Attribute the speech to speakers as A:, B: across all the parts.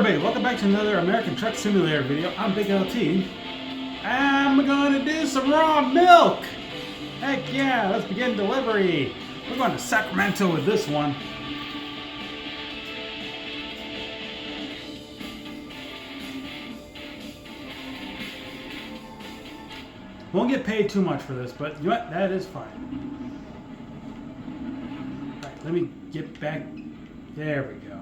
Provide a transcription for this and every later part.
A: everybody, welcome back to another American Truck Simulator video. I'm Big LT. I'm gonna do some raw milk! Heck yeah, let's begin delivery. We're going to Sacramento with this one. Won't get paid too much for this, but you know what? That is fine. Alright, let me get back. There we go.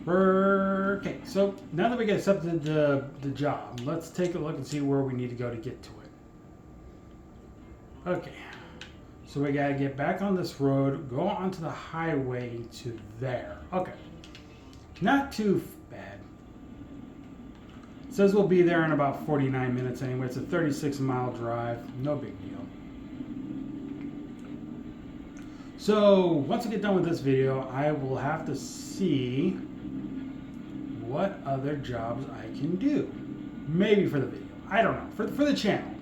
A: Okay, so now that we get accepted the job, let's take a look and see where we need to go to get to it. Okay, so we gotta get back on this road, go onto the highway to there. Okay, not too bad. It says we'll be there in about 49 minutes anyway. It's a 36-mile drive, no big deal. So once I get done with this video, I will have to see what other jobs I can do. Maybe for the video. I don't know. For the channel.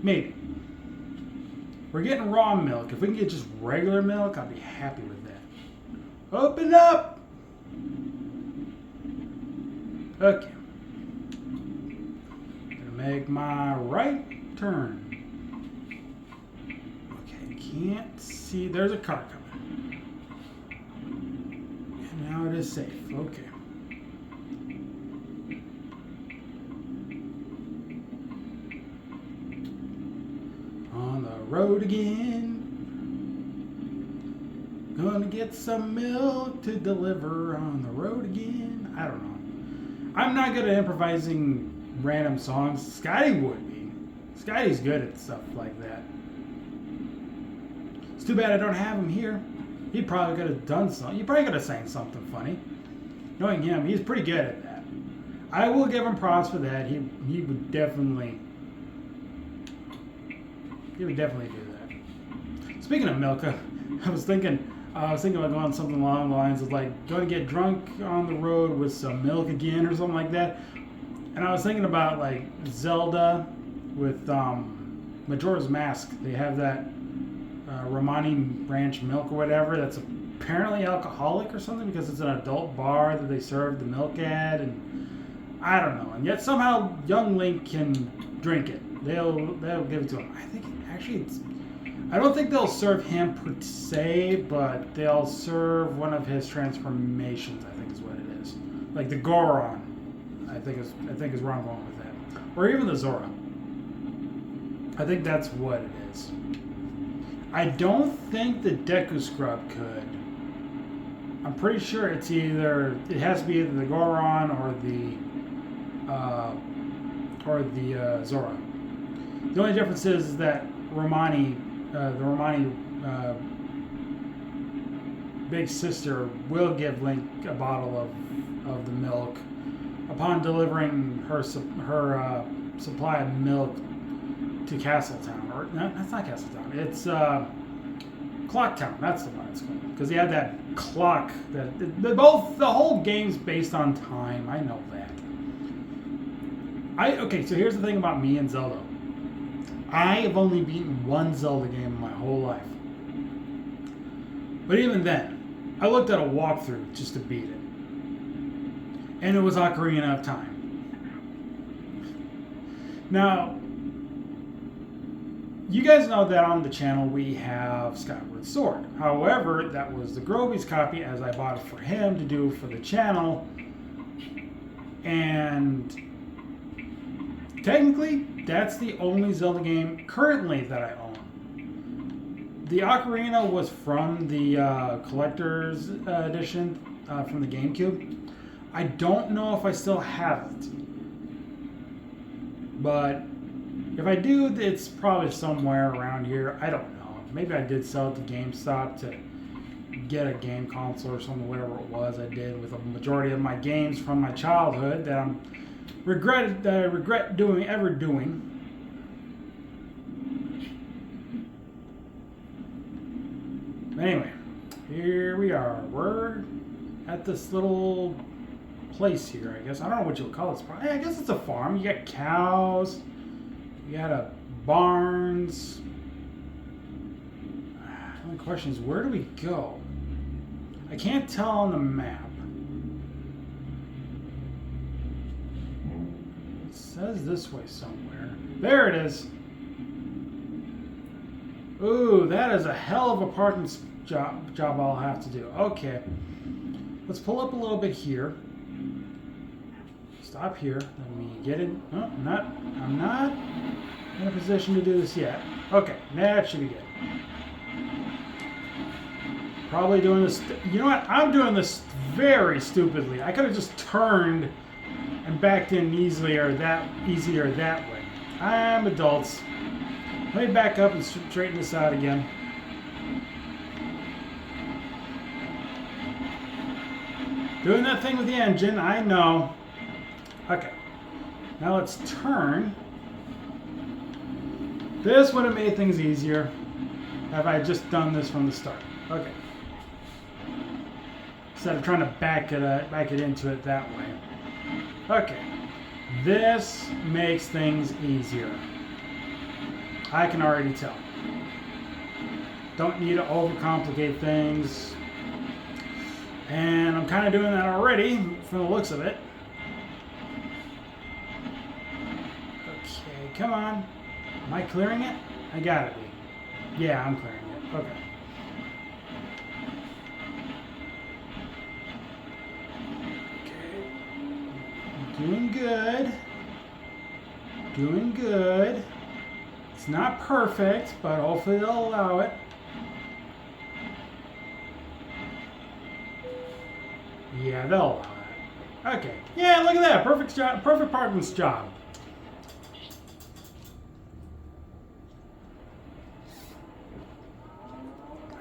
A: Maybe. We're getting raw milk. If we can get just regular milk, I'll be happy with that. Open up! Okay. Gonna make my right turn. Okay, can't see. There's a car coming. And now it is safe. Okay. Road again. Gonna get some milk to deliver on the road again. I don't know. I'm not good at improvising random songs. Scotty would be. Scotty's good at stuff like that. It's too bad I don't have him here. He probably could have done something. He probably could have sang something funny. Knowing him, he's pretty good at that. I will give him props for that. He would definitely. He would definitely do that. Speaking of milk, I was thinking about going something along the lines of like going to get drunk on the road with some milk again or something like that. And I was thinking about like Zelda with Majora's Mask. They have that Romani Ranch milk or whatever that's apparently alcoholic or something because it's an adult bar that they serve the milk at, and I don't know. And yet somehow young Link can drink it. They'll give it to him. I think actually I don't think they'll serve him per se, but they'll serve one of his transformations. I think is what it is, like the Goron. I think is where I'm going with that, or even the Zora. I think that's what it is. I don't think the Deku Scrub could. I'm pretty sure it has to be either the Goron or the Zora. The only difference is that Romani, the Romani big sister, will give Link a bottle of the milk upon delivering her supply of milk to Castletown. Or no, that's not Castletown. It's Clocktown. That's the one it's called. Because he had that clock that the whole game's based on time. I know that. Okay, so here's the thing about me and Zelda. I have only beaten one Zelda game in my whole life. But even then, I looked at a walkthrough just to beat it. And it was Ocarina of Time. Now, you guys know that on the channel we have Skyward Sword. However, that was the Groby's copy as I bought it for him to do for the channel. And technically, that's the only Zelda game currently that I own. The Ocarina was from the collector's edition from the GameCube. I don't know if I still have it. But if I do, it's probably somewhere around here. I don't know. Maybe I did sell it to GameStop to get a game console or something, whatever it was I did with a majority of my games from my childhood that I regret doing. Anyway, here we are. We're at this little place here, I guess. I don't know what you would call this. I guess it's a farm. You got cows. You got a barns. The only question is, where do we go? I can't tell on the map. says this way somewhere. There it is. Ooh, that is a hell of a parking job I'll have to do. Okay. Let's pull up a little bit here. Stop here. Let me get in. Oh, I'm not in a position to do this yet. Okay, that should be good. Probably doing this. You know what? I'm doing this very stupidly. I could have just turned and backed in easier that way. I'm adults. Let me back up and straighten this out again. Doing that thing with the engine, I know. Okay. Now let's turn. This would have made things easier have I just done this from the start. Okay. Instead of trying to back it into it that way. Okay. This makes things easier. I can already tell. Don't need to overcomplicate things. And I'm kind of doing that already from the looks of it. Okay, come on. Am I clearing it? I gotta be. Yeah, I'm clearing it. Okay. Okay. Doing good. Doing good. It's not perfect, but hopefully they'll allow it. Yeah, they'll allow it. Okay. Yeah, look at that. Perfect job. Perfect parking's job.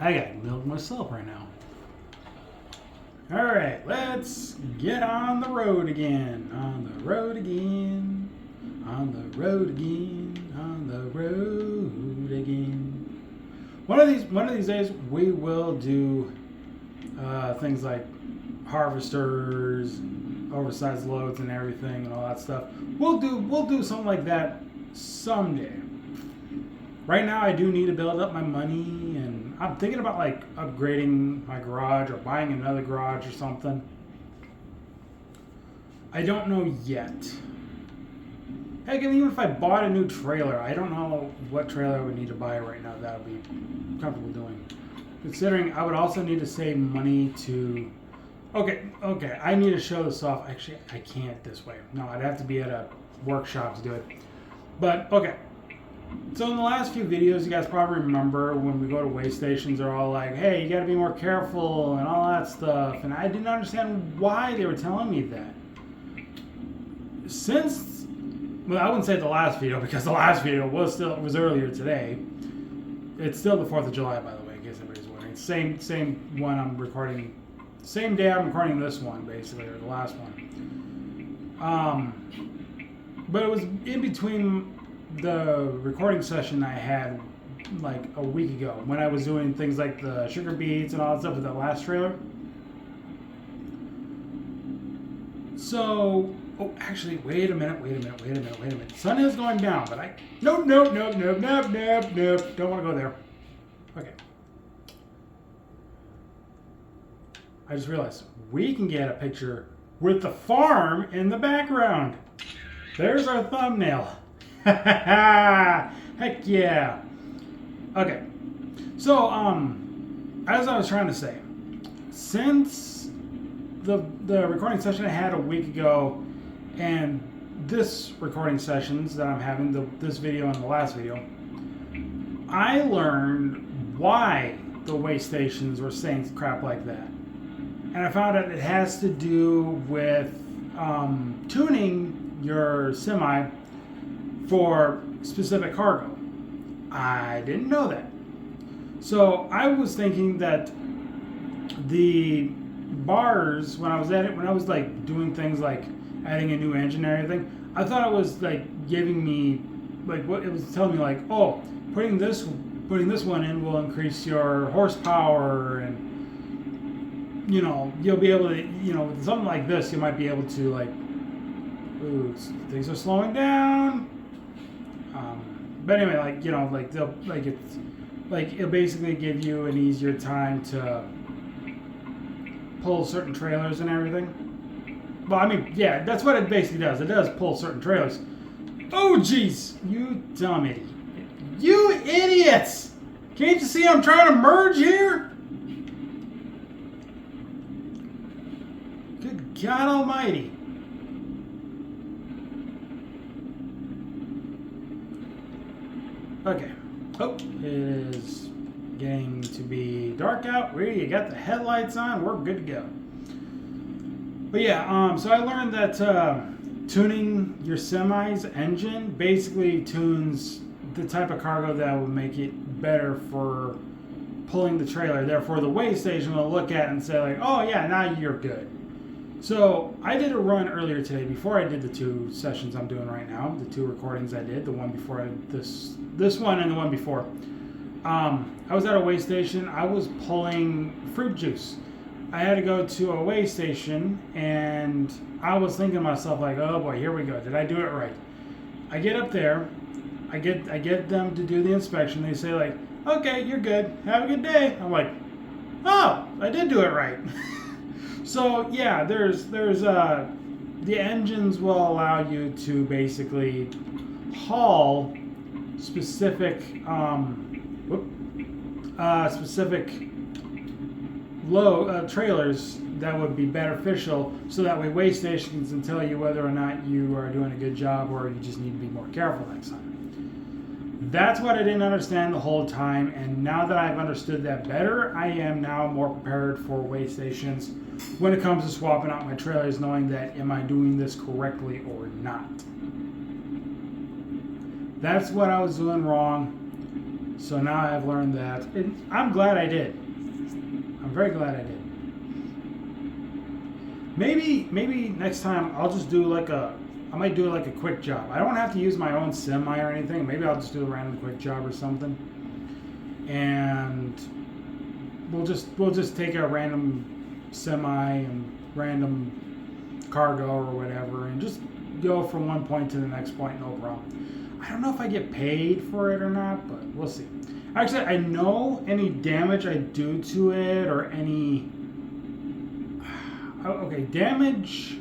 A: I got milk myself right now. All right, let's get on the road again. On the road again. On the road again. On the road again. One of these days we will do things like harvesters, oversized loads, and everything, and all that stuff. We'll do something like that someday. Right now, I do need to build up my money, and I'm thinking about like upgrading my garage or buying another garage or something. I don't know yet. Heck, and even if I bought a new trailer, I don't know what trailer I would need to buy right now that I would be comfortable doing. Considering I would also need to save money to... Okay, I need to show this off. Actually, I can't this way. No, I'd have to be at a workshop to do it. But, okay. So in the last few videos, you guys probably remember when we go to weigh stations, they're all like, hey, you gotta be more careful and all that stuff. And I didn't understand why they were telling me that. Since, well, I wouldn't say the last video, because the last video was earlier today. It's still the 4th of July, by the way, in case anybody's wondering. Same one I'm recording, same day I'm recording this one, basically, or the last one. But it was in between the recording session I had like a week ago when I was doing things like the sugar beets and all that stuff with that last trailer. So, oh, actually, wait a minute. The sun is going down, but nope. Don't want to go there. Okay. I just realized we can get a picture with the farm in the background. There's our thumbnail. Heck yeah. Okay. So, as I was trying to say, since the recording session I had a week ago and this recording sessions that I'm having, this video and the last video, I learned why the weigh stations were saying crap like that. And I found out it has to do with tuning your semi for specific cargo. I didn't know that. So I was thinking that the bars, when I was like doing things like adding a new engine and everything, I thought it was like giving me, like what it was telling me, like, oh, putting this one in will increase your horsepower, and you know, you'll be able to, you know, with something like this, you might be able to, like, ooh, things are slowing down. But anyway, like, you know, like they'll, like, it's like it'll basically give you an easier time to pull certain trailers and everything. Well, I mean, yeah, that's what it basically does. It does pull certain trailers. Oh, jeez. You dumb idiot. You idiots! Can't you see I'm trying to merge here? Good God Almighty. Okay. Oh, it is getting to be dark out. You got the headlights on. We're good to go. But yeah, so I learned that tuning your semi's engine basically tunes the type of cargo that would make it better for pulling the trailer. Therefore, the weigh station will look at it and say like, "Oh yeah, now you're good." So I did a run earlier today before I did the 2 sessions I'm doing right now, the 2 recordings I did, the one before this one and the one before. I was at a weigh station. I was pulling fruit juice. I had to go to a weigh station, and I was thinking to myself like, "Oh boy, here we go. Did I do it right?" I get up there, I get them to do the inspection. They say like, "Okay, you're good. Have a good day." I'm like, "Oh, I did do it right." So yeah, there's the engines will allow you to basically haul specific trailers that would be beneficial, so that way weigh stations can tell you whether or not you are doing a good job or you just need to be more careful next time. That's what I didn't understand the whole time, and now that I've understood that better, I am now more prepared for weigh stations when it comes to swapping out my trailers, knowing that am I doing this correctly or not. That's what I was doing wrong. So now I've learned that. And I'm glad I did. I'm very glad I did. Maybe next time I'll just do I might do like a quick job. I don't have to use my own semi or anything. Maybe I'll just do a random quick job or something. And we'll just take a random semi and random cargo or whatever and just go from one point to the next point, no problem. I don't know if I get paid for it or not, but we'll see. Actually, I know any damage I do to it or any... Okay, damage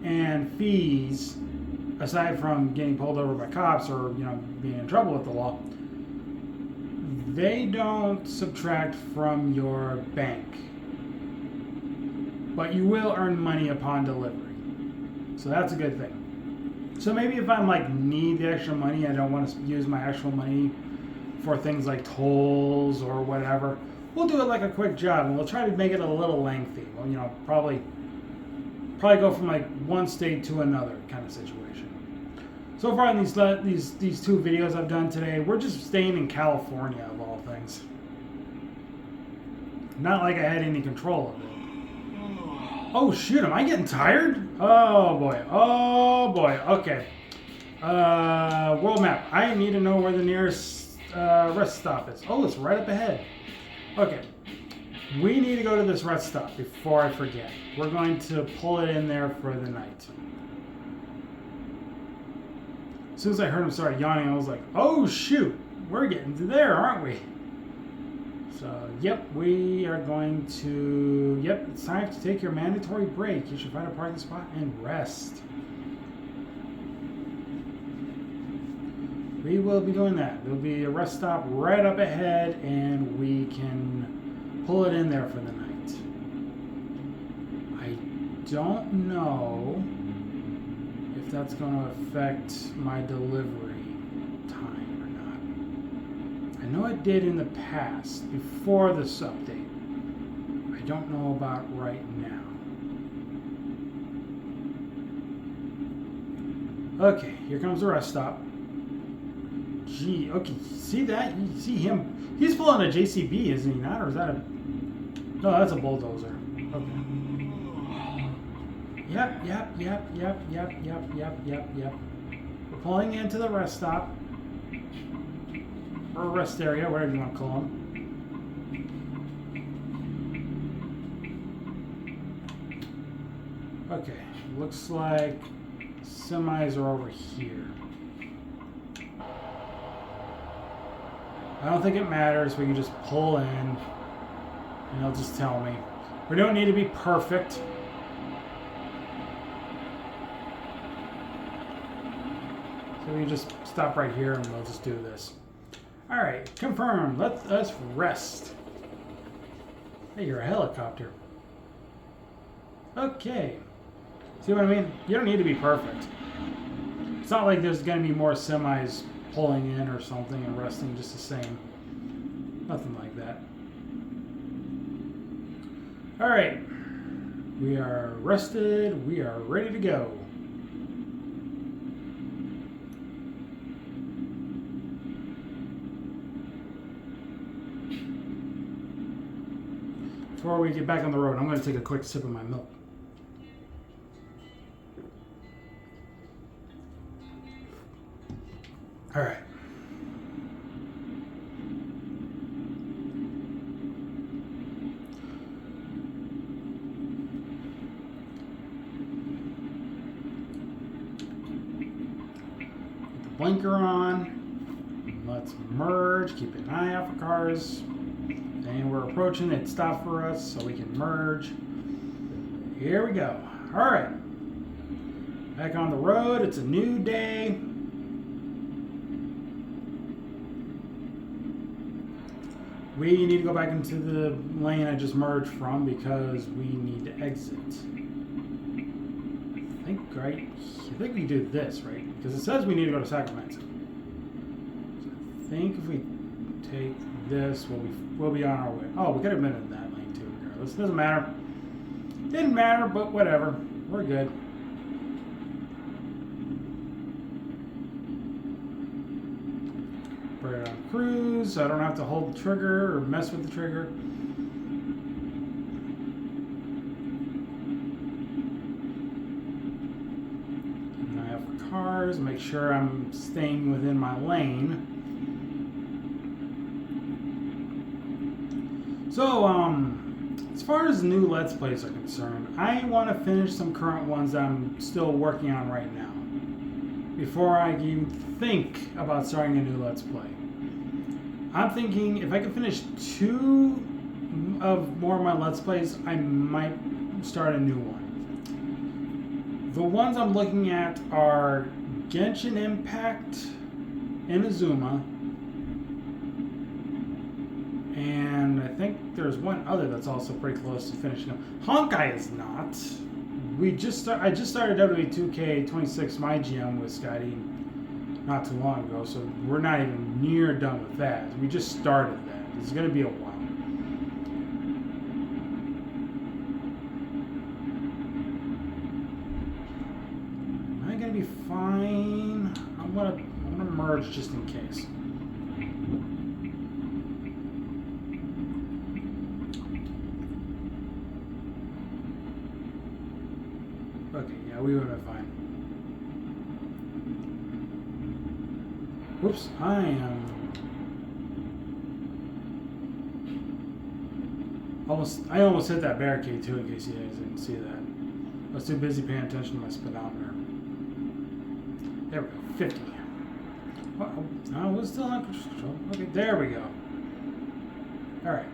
A: and fees, aside from getting pulled over by cops or, being in trouble with the law, they don't subtract from your bank. But you will earn money upon delivery. So that's a good thing. So maybe if I'm need the extra money, I don't want to use my actual money for things like tolls or whatever, we'll do it like a quick job and we'll try to make it a little lengthy. Well, probably go from one state to another kind of situation. So far in these 2 videos I've done today, we're just staying in California of all things. Not like I had any control of it. Oh shoot, am I getting tired? Oh boy, okay. World map, I need to know where the nearest rest stop is. Oh, it's right up ahead. Okay, we need to go to this rest stop before I forget. We're going to pull it in there for the night. As soon as I heard him start yawning, I was like, oh shoot, we're getting to there, aren't we? So, yep, we are going to... Yep, it's time to take your mandatory break. You should find a parking spot and rest. We will be doing that. There'll be a rest stop right up ahead, and we can pull it in there for the night. I don't know if that's going to affect my delivery time or not. I know it did in the past, before this update. I don't know about right now. Okay, here comes the rest stop. Gee, okay, see that? You see him? He's pulling a JCB, isn't he not? Or is that a... No, that's a bulldozer. Okay. Yep. We're pulling into the rest stop. Or rest area, whatever you want to call them. Okay, looks like semis are over here. I don't think it matters. We can just pull in and it'll just tell me. We don't need to be perfect. So we can just stop right here and we'll just do this. Alright, confirm. Let us rest. Hey, you're a helicopter. Okay. See what I mean? You don't need to be perfect. It's not like there's going to be more semis pulling in or something and resting just the same. Nothing like that. Alright. We are rested. We are ready to go. Before we get back on the road, I'm going to take a quick sip of my milk. All right. Put the blinker on. Let's merge. Keep an eye out for cars. And we're approaching it. Stop for us so we can merge. Here we go. All right. Back on the road. It's a new day. We need to go back into the lane I just merged from because we need to exit. I think, right? I think we do this, right? Because it says we need to go to Sacramento. So I think if we take this, we'll be on our way. Oh, we could have been in that lane too. Regardless, doesn't matter. Didn't matter, but whatever. We're good. Put it on cruise, so I don't have to hold the trigger or mess with the trigger. And I have cars. Make sure I'm staying within my lane. So, as far as new Let's Plays are concerned, I want to finish some current ones that I'm still working on right now before I even think about starting a new Let's Play. I'm thinking if I can finish 2 of more of my Let's Plays, I might start a new one. The ones I'm looking at are Genshin Impact, Inazuma, and I think there's one other that's also pretty close to finishing up. Honkai is not. I just started WWE 2K26 My GM with Scotty not too long ago, so we're not even near done with that. We just started that. It's going to be a while. Am I going to be fine? I'm gonna merge just in case. Okay, yeah, we would have been fine. Whoops, I almost hit that barricade too, in case you guys didn't see that. I was too busy paying attention to my speedometer. There we go, 50. Oh, no, we're still on cruise control. Okay, there we go. Alright.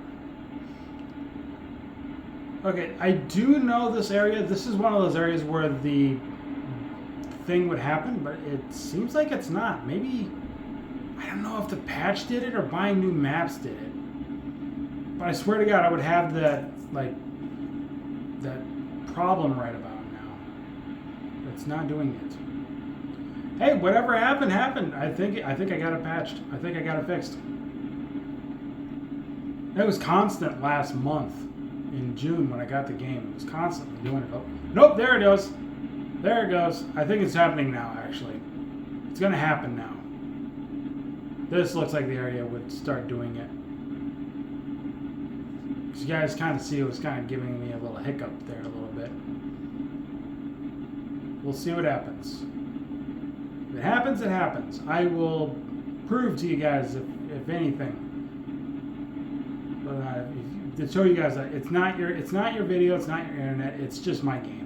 A: Okay, I do know this area. This is one of those areas where the thing would happen, but it seems like it's not. Maybe, I don't know if the patch did it or buying new maps did it. But I swear to God, I would have that problem right about now. It's not doing it. Hey, whatever happened, happened. I think I got it patched. I think I got it fixed. It was constant last month in June when I got the game. It was constantly doing it. Oh, nope, there it goes. There it goes. I think it's happening now, actually. It's going to happen now. This looks like the area would start doing it. Because you guys kind of see it was kind of giving me a little hiccup there a little bit. We'll see what happens. If it happens, it happens. I will prove to you guys, if anything, to show you guys that it's not your video, it's not your internet, it's just my game.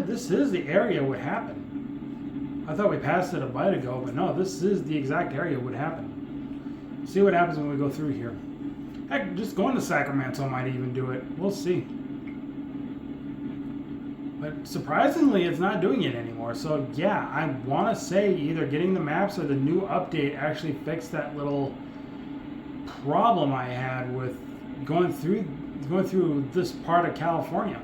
A: This is the area what happened. I thought we passed it a bite ago, but no, this is the exact area what happened. See what happens when we go through here. Heck, just going to Sacramento might even do it. We'll see. But surprisingly, it's not doing it anymore. So yeah, I want to say either getting the maps or the new update actually fixed that little problem I had with going through this part of California.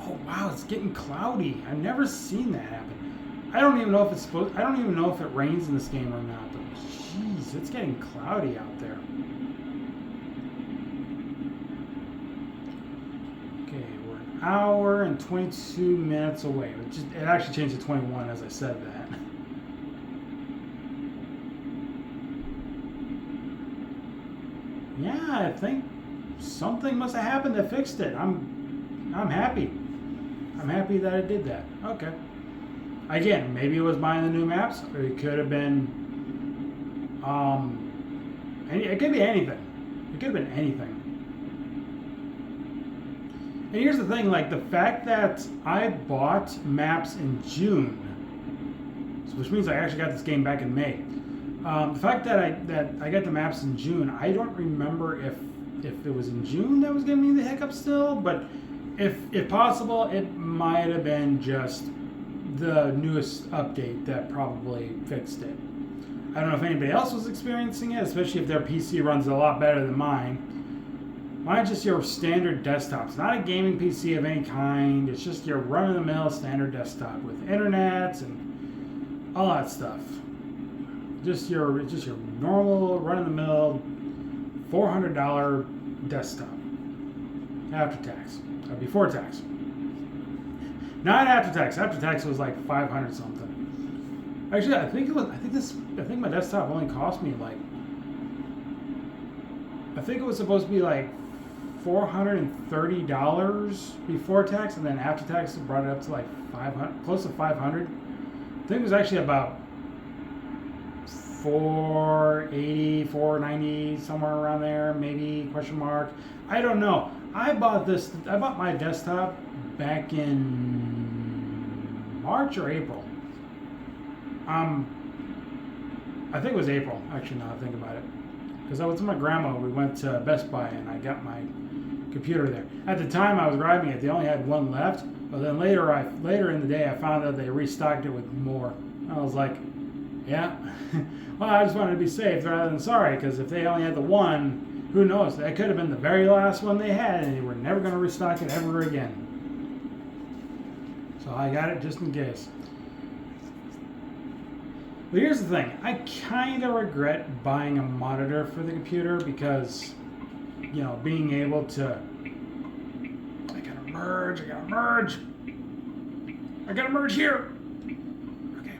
A: Oh wow, it's getting cloudy. I've never seen that happen. I don't even know if it rains in this game or not. But jeez, it's getting cloudy out there. Hour and 22 minutes away. It actually changed to 21 as I said that. Yeah, I think something must have happened that fixed it. I'm happy. I'm happy that it did that. Okay. Again, maybe it was buying the new maps, or it could have been it could be anything. It could have been anything. And here's the thing, like the fact that I bought maps in June, which means I actually got this game back in May. The fact that I got the maps in June, I don't remember if it was in June that was giving me the hiccup still, but if possible, it might have been just the newest update that probably fixed it. I don't know if anybody else was experiencing it, especially if their PC runs a lot better than mine. Mine's just your standard desktop. It's not a gaming PC of any kind. It's just your run-of-the-mill standard desktop with internet and all that stuff. Just your normal run-of-the-mill $400 desktop after tax, or before tax. Not after tax. After tax was like 500 something. Actually, I think my desktop only cost me like. I think it was supposed to be like $430 before tax, and then after tax it brought it up to like 500, close to 500. I think it was actually about 480, 490, somewhere around there, maybe, question mark. I don't know. I bought my desktop back in March or April. I think it was April, actually, now I think about it. Because I was with my grandma, we went to Best Buy and I got my computer there. At the time I was grabbing it, they only had one left, but then later in the day I found out they restocked it with more. I was like, yeah, well, I just wanted to be safe rather than sorry, because if they only had the one, who knows, that could have been the very last one they had and they were never going to restock it ever again. So I got it just in case. But here's the thing, I kind of regret buying a monitor for the computer because, you know, being able to, I gotta merge here. Okay.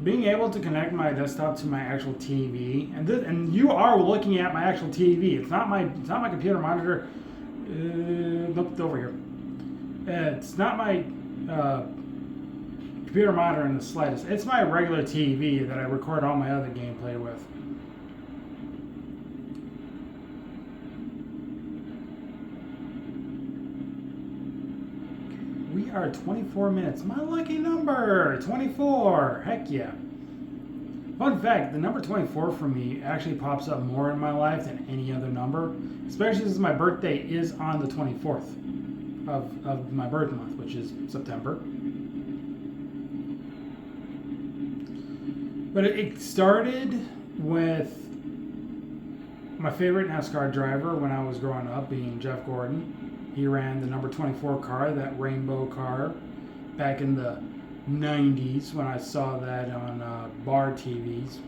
A: Being able to connect my desktop to my actual TV, and you are looking at my actual TV. It's not my computer monitor. Nope, over here. It's not my computer monitor in the slightest. It's my regular TV that I record all my other gameplay with. We are 24 minutes. My lucky number, 24. Heck yeah. Fun fact, the number 24 for me actually pops up more in my life than any other number, especially since my birthday is on the 24th of my birth month, which is September. But it started with my favorite NASCAR driver when I was growing up being Jeff Gordon. He ran the number 24 car, that rainbow car, back in the 90s when I saw that on bar TVs.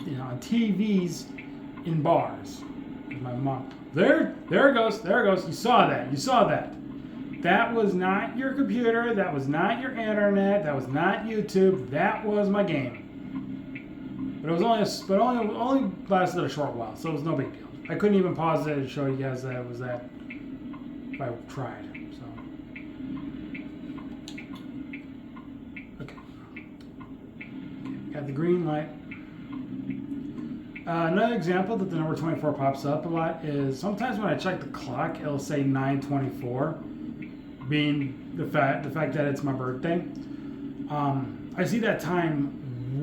A: You know, on TVs in bars. My mom, there it goes. You saw that. That was not your computer. That was not your internet. That was not YouTube. That was my game. But it was only lasted a short while, so it was no big deal. I couldn't even pause it to show you guys that it was that if I tried. So okay, got the green light. Another example that the number 24 pops up a lot is sometimes when I check the clock, it'll say 9:24. Being the fact that it's my birthday, I see that time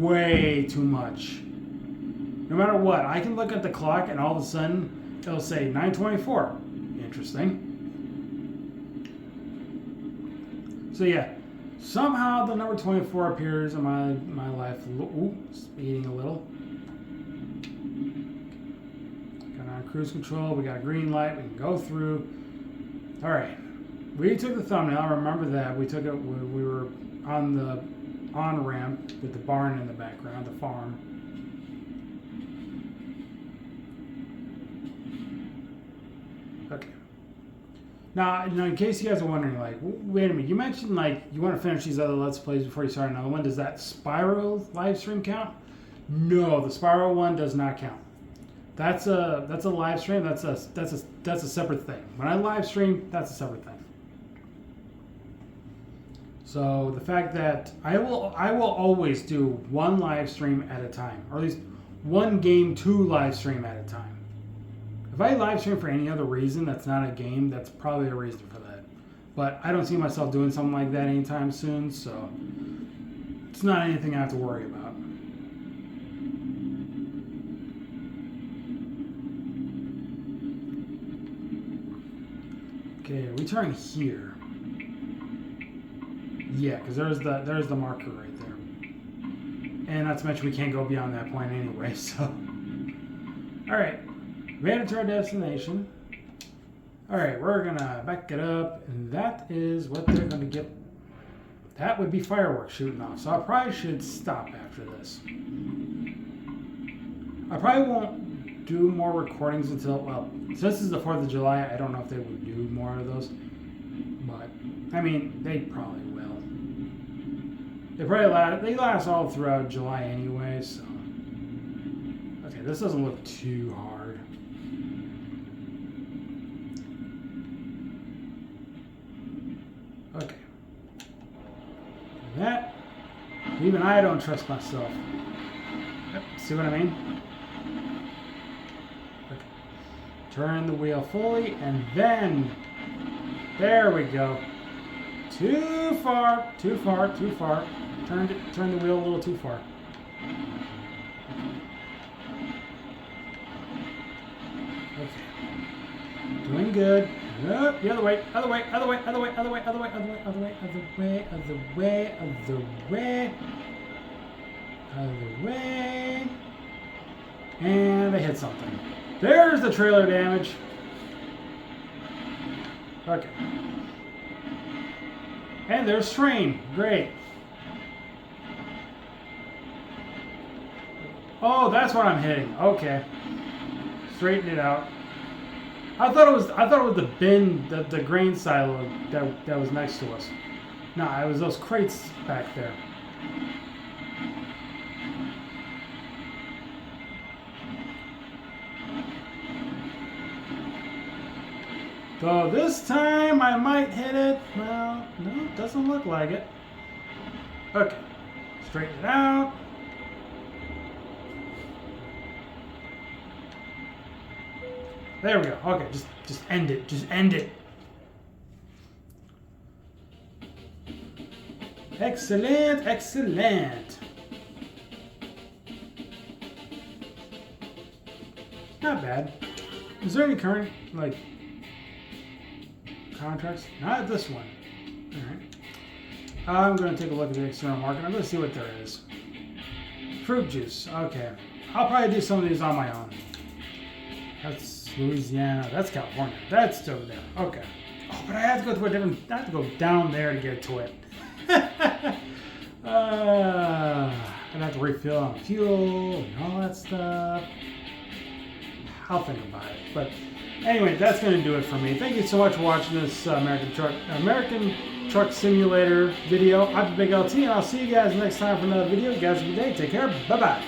A: way too much. No matter what, I can look at the clock and all of a sudden It'll say 924. Interesting. So yeah, somehow the number 24 appears in my life. Ooh, speeding a little. Got on cruise control. We got a green light. We can go through. All right. We took the thumbnail. I remember that. We took it. We were on the on-ramp with the barn in the background, the farm. Okay. Now, in case you guys are wondering, like, wait a minute, you mentioned, like, you want to finish these other Let's Plays before you start another one. Does that Spiral live stream count? No, the Spiral one does not count. That's a live stream. That's a separate thing. When I live stream, that's a separate thing. So the fact that I will always do one live stream at a time, or at least one game to live stream at a time. If I live stream for any other reason that's not a game, that's probably a reason for that. But I don't see myself doing something like that anytime soon, so it's not anything I have to worry about. Okay, we turn here. Yeah, because there's the marker right there. And not to mention we can't go beyond that point anyway, so. Alright, we made it to our destination. Alright, we're gonna back it up, and that is what they're gonna get. That would be fireworks shooting off, so I probably should stop after this. I probably won't do more recordings until, well, since this is the 4th of July, I don't know if they would do more of those. But, I mean, they probably will. They last all throughout July anyway, so. Okay, this doesn't look too hard. Okay. That, even I don't trust myself. Yep, see what I mean? Okay. Turn the wheel fully, and then, there we go. Too far, too far, too far. Turn the wheel a little too far. Okay. Doing good. Nope, the other way, other way, other way, other way, other way, other way, other way, other way, other way, other way, other way, other way. And I hit something. There's the trailer damage. Okay. And there's train. Great. Oh, that's what I'm hitting. Okay. Straighten it out. I thought it was the bin, the grain silo that was next to us. No, it was those crates back there. So this time I might hit it. Well, no, it doesn't look like it. Okay. Straighten it out. There we go. Okay, just end it. Just end it. Excellent, excellent. Not bad. Is there any current, like, contracts? Not at this one. Alright. I'm going to take a look at the external market. I'm going to see what there is. Fruit juice. Okay. I'll probably do some of these on my own. That's Louisiana. That's California. That's still there. Okay. Oh, but I have to go to a different... I have to go down there to get to it. I'd have to refill on fuel and all that stuff. I'll think about it. But anyway, that's going to do it for me. Thank you so much for watching this American Truck Simulator video. I'm Big LT, and I'll see you guys next time for another video. You guys have a good day. Take care. Bye-bye.